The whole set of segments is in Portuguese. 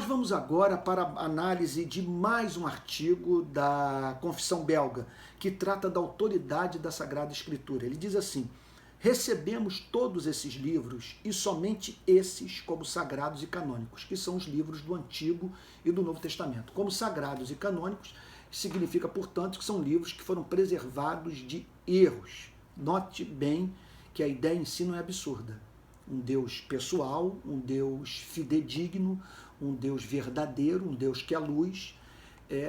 vamos agora para a análise de mais um artigo da Confissão Belga, que trata da autoridade da Sagrada Escritura. Ele diz assim: recebemos todos esses livros e somente esses como sagrados e canônicos, que são os livros do Antigo e do Novo Testamento. Como sagrados e canônicos, significa, portanto, que são livros que foram preservados de erros. Note bem que a ideia em si não é absurda. Um Deus pessoal, um Deus fidedigno, um Deus verdadeiro, um Deus que é luz,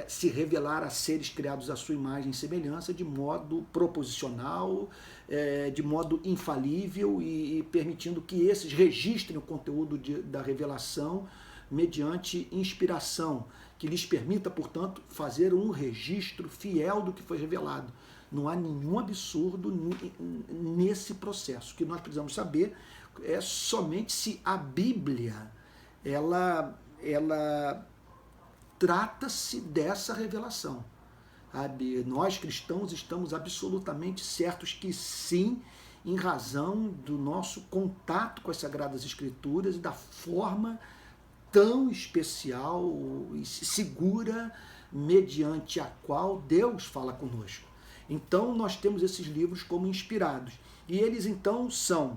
se revelar a seres criados à sua imagem e semelhança de modo proposicional, de modo infalível e permitindo que esses registrem o conteúdo da revelação mediante inspiração, que lhes permita, portanto, fazer um registro fiel do que foi revelado. Não há nenhum absurdo nesse processo. O que nós precisamos saber é somente se a Bíblia ela trata-se dessa revelação. Nós cristãos estamos absolutamente certos que sim, em razão do nosso contato com as Sagradas Escrituras e da forma tão especial e segura mediante a qual Deus fala conosco. Então nós temos esses livros como inspirados. E eles então são,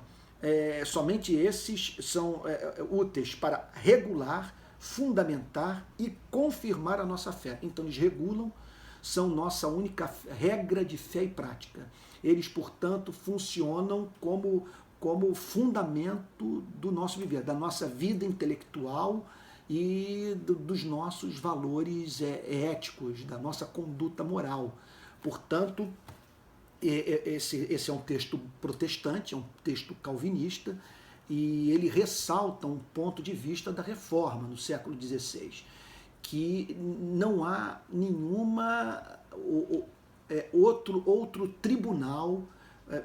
somente esses são úteis para regular, fundamentar e confirmar a nossa fé. Então eles regulam, são nossa única regra de fé e prática. Eles, portanto, funcionam como fundamento do nosso viver, da nossa vida intelectual e dos nossos valores éticos, da nossa conduta moral. Portanto, esse é um texto protestante, é um texto calvinista, e ele ressalta um ponto de vista da Reforma no século XVI, que não há nenhuma outro tribunal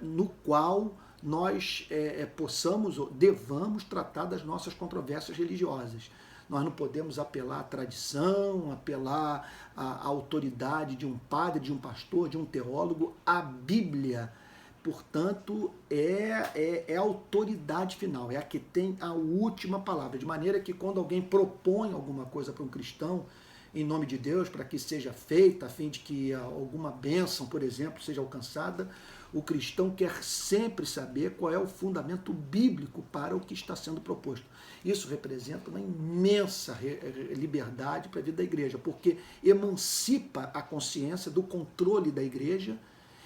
no qual nós possamos ou devamos tratar das nossas controvérsias religiosas. Nós não podemos apelar à tradição, apelar à autoridade de um padre, de um pastor, de um teólogo. A Bíblia, portanto, é a autoridade final, é a que tem a última palavra. De maneira que quando alguém propõe alguma coisa para um cristão, em nome de Deus, para que seja feita, a fim de que alguma bênção, por exemplo, seja alcançada, o cristão quer sempre saber qual é o fundamento bíblico para o que está sendo proposto. Isso representa uma imensa liberdade para a vida da igreja, porque emancipa a consciência do controle da igreja,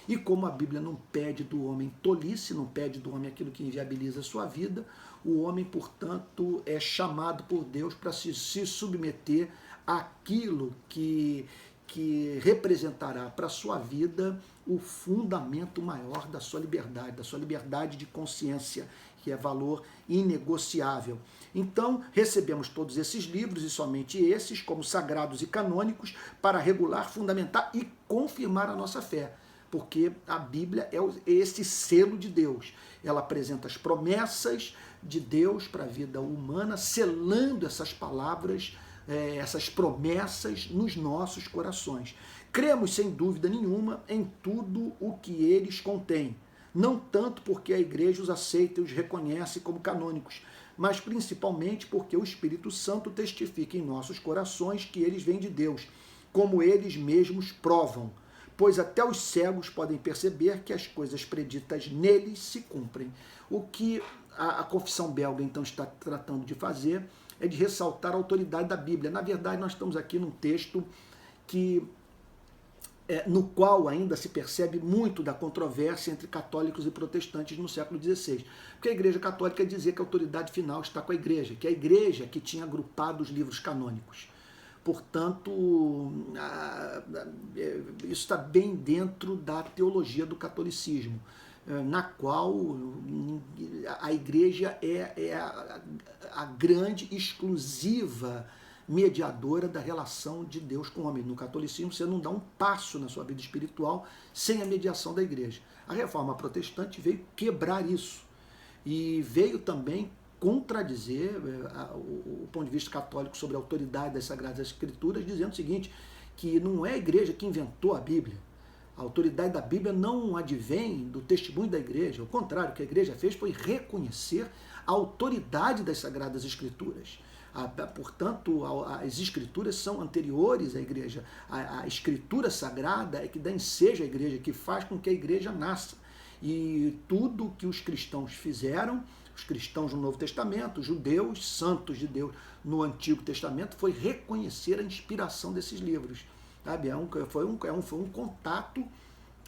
e como a Bíblia não pede do homem tolice, não pede do homem aquilo que inviabiliza a sua vida, o homem, portanto, é chamado por Deus para se submeter àquilo que representará para a sua vida o fundamento maior da sua liberdade de consciência, que é valor inegociável. Então, recebemos todos esses livros, e somente esses, como sagrados e canônicos, para regular, fundamentar e confirmar a nossa fé. Porque a Bíblia é esse selo de Deus. Ela apresenta as promessas de Deus para a vida humana, selando essas palavras, essas promessas nos nossos corações. Cremos, sem dúvida nenhuma, em tudo o que eles contêm. Não tanto porque a igreja os aceita e os reconhece como canônicos, mas principalmente porque o Espírito Santo testifica em nossos corações que eles vêm de Deus, como eles mesmos provam. Pois até os cegos podem perceber que as coisas preditas neles se cumprem. O que a Confissão Belga, então, está tratando de fazer é de ressaltar a autoridade da Bíblia. Na verdade, nós estamos aqui num texto no qual ainda se percebe muito da controvérsia entre católicos e protestantes no século XVI. Porque a Igreja Católica dizia que a autoridade final está com a Igreja, que é a Igreja que tinha agrupado os livros canônicos. Portanto, isso está bem dentro da teologia do catolicismo, na qual a igreja é a grande, exclusiva mediadora da relação de Deus com o homem. No catolicismo, você não dá um passo na sua vida espiritual sem a mediação da igreja. A Reforma Protestante veio quebrar isso e veio também contradizer o ponto de vista católico sobre a autoridade das Sagradas Escrituras, dizendo o seguinte, que não é a igreja que inventou a Bíblia. A autoridade da Bíblia não advém do testemunho da igreja. Ao contrário, o que a igreja fez foi reconhecer a autoridade das Sagradas Escrituras. Portanto, as escrituras são anteriores à igreja. A escritura sagrada é que dá ensejo à igreja, que faz com que a igreja nasça. E tudo que os cristãos fizeram, os cristãos no Novo Testamento, os judeus, santos de Deus no Antigo Testamento, foi reconhecer a inspiração desses livros. Sabe? Foi um contato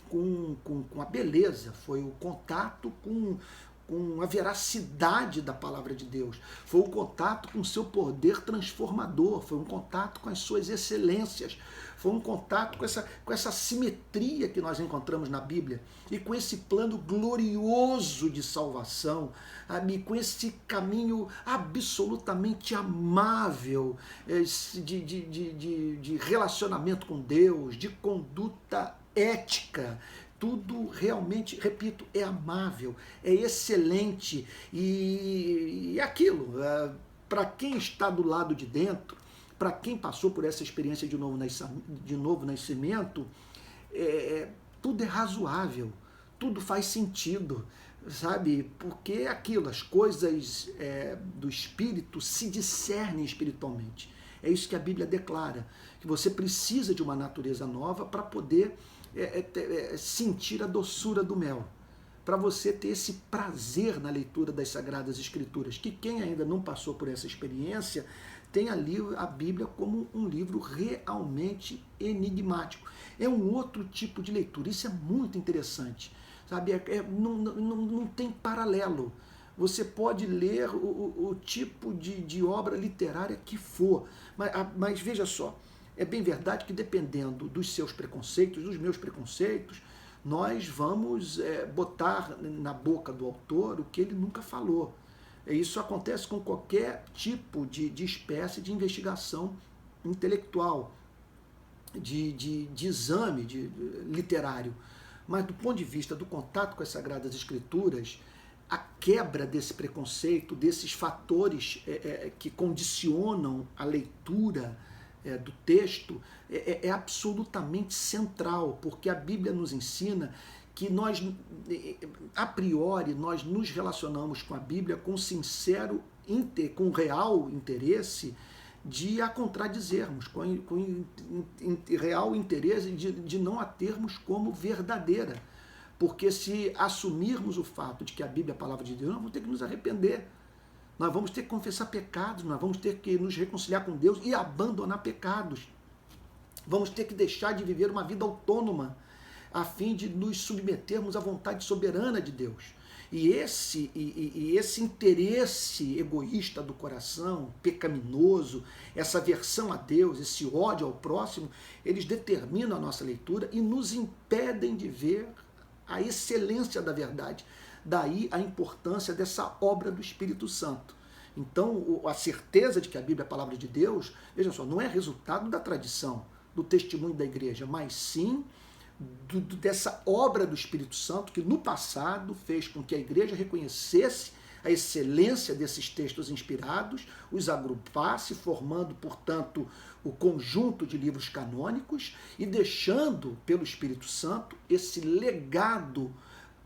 com a beleza, foi o contato com a veracidade da palavra de Deus, foi o contato com o seu poder transformador, foi um contato com as suas excelências, foi um contato com essa simetria que nós encontramos na Bíblia e com esse plano glorioso de salvação, com esse caminho absolutamente amável de relacionamento com Deus, de conduta ética. Tudo realmente, repito, é amável, é excelente e aquilo, para quem está do lado de dentro, para quem passou por essa experiência de novo nascimento, tudo é razoável, tudo faz sentido, sabe? Porque é aquilo, as coisas do Espírito se discernem espiritualmente. É isso que a Bíblia declara, que você precisa de uma natureza nova para poder sentir a doçura do mel, para você ter esse prazer na leitura das Sagradas Escrituras, que quem ainda não passou por essa experiência tem ali a Bíblia como um livro realmente enigmático. É um outro tipo de leitura, isso é muito interessante, sabe? Não tem paralelo. Você pode ler o tipo de obra literária que for, mas veja só, é bem verdade que dependendo dos seus preconceitos, dos meus preconceitos, nós vamos botar na boca do autor o que ele nunca falou. Isso acontece com qualquer tipo de espécie de investigação intelectual, de exame literário. Mas do ponto de vista do contato com as Sagradas Escrituras, a quebra desse preconceito, desses fatores que condicionam a leitura do texto, é absolutamente central, porque a Bíblia nos ensina que nós, a priori, nós nos relacionamos com a Bíblia com sincero, com real interesse de a contradizermos, com real interesse de não a termos como verdadeira. Porque se assumirmos o fato de que a Bíblia é a palavra de Deus, nós vamos ter que nos arrepender. Nós vamos ter que confessar pecados, nós vamos ter que nos reconciliar com Deus e abandonar pecados. Vamos ter que deixar de viver uma vida autônoma, a fim de nos submetermos à vontade soberana de Deus. E esse interesse egoísta do coração, pecaminoso, essa aversão a Deus, esse ódio ao próximo, eles determinam a nossa leitura e nos impedem de ver a excelência da verdade. Daí a importância dessa obra do Espírito Santo. Então, a certeza de que a Bíblia é a palavra de Deus, veja só, não é resultado da tradição, do testemunho da igreja, mas sim dessa obra do Espírito Santo que no passado fez com que a igreja reconhecesse a excelência desses textos inspirados, os agrupasse, formando, portanto, o conjunto de livros canônicos e deixando pelo Espírito Santo esse legado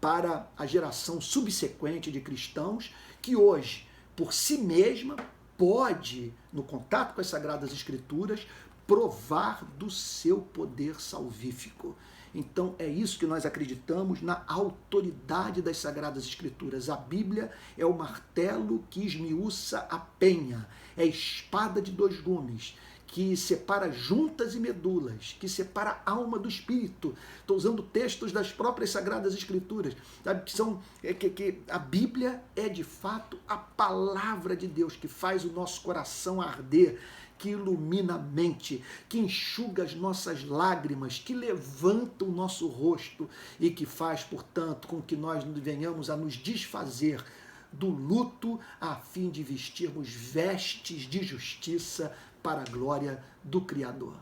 para a geração subsequente de cristãos que hoje, por si mesma, pode, no contato com as Sagradas Escrituras, provar do seu poder salvífico. Então é isso que nós acreditamos na autoridade das Sagradas Escrituras. A Bíblia é o martelo que esmiuça a penha, é a espada de dois gumes, que separa juntas e medulas, que separa a alma do espírito. Estou usando textos das próprias Sagradas Escrituras, sabe? Que a Bíblia é de fato a palavra de Deus que faz o nosso coração arder, que ilumina a mente, que enxuga as nossas lágrimas, que levanta o nosso rosto e que faz, portanto, com que nós venhamos a nos desfazer do luto a fim de vestirmos vestes de justiça para a glória do Criador.